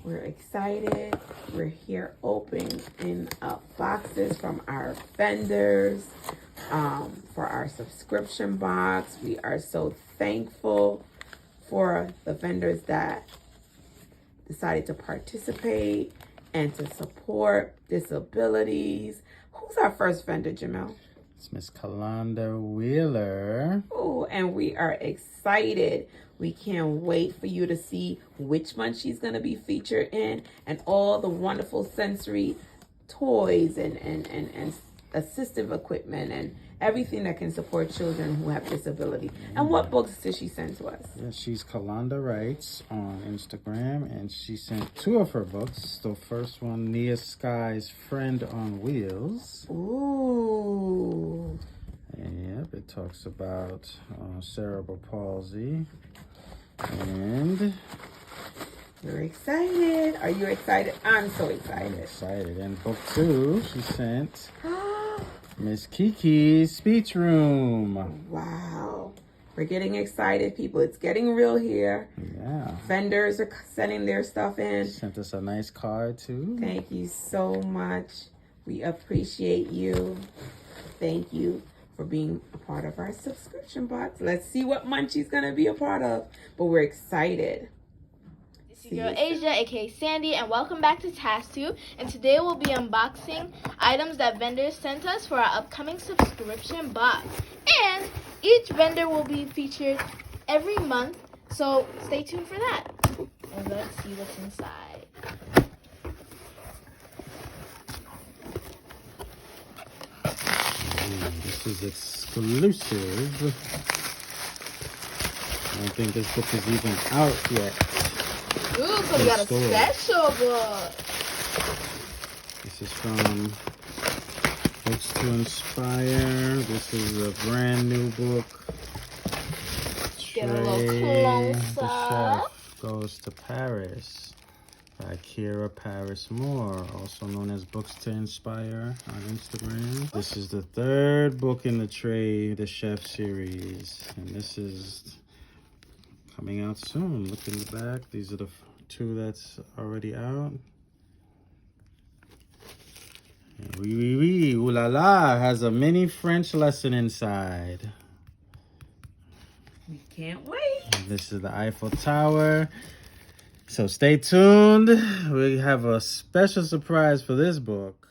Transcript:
We're excited. We're here opening up boxes from our vendors for our subscription box. We are so thankful for the vendors that decided to participate and to support disabilities. Who's our first vendor, Jamel? It's Miss Kalanda Wheeler. Oh, and we are excited. We can't wait for you to see which one she's going to be featured in and all the wonderful sensory toys and assistive equipment and everything that can support children who have disability. And what books did she send to us? Yeah, she's Kalanda Writes on Instagram, and she sent 2 of her books. The first one, Nia Sky's Friend on Wheels. Ooh. Yep, it talks about cerebral palsy. And we're excited. Are you excited? I'm so I'm excited. excited. And book 2, she sent Miss Kiki's Speech Room. Wow. We're getting excited, people. It's getting real here. Yeah. Vendors are sending their stuff in. Sent us a nice card, too. Thank you so much. We appreciate you. Thank you for being a part of our subscription box. Let's see what Munchie's going to be a part of. But we're excited. This is your girl Asia, aka Sandy, and welcome back to Task2. And today we'll be unboxing items that vendors sent us for our upcoming subscription box. And each vendor will be featured every month, so stay tuned for that. And let's see what's inside. This is exclusive. I don't think this book is even out yet. Ooh, so we got a special book. This is from Books to Inspire. This is a brand new book. Get a little The closer. Chef Goes to Paris by Kira Paris Moore, also known as Books to Inspire on Instagram. This is the 3rd book in the Tray, the Chef series, and this is coming out soon. Look in the back. These are the 2 that's already out. And Ooh La La has a mini French lesson inside. We can't wait. And this is the Eiffel Tower. So stay tuned. We have a special surprise for this book.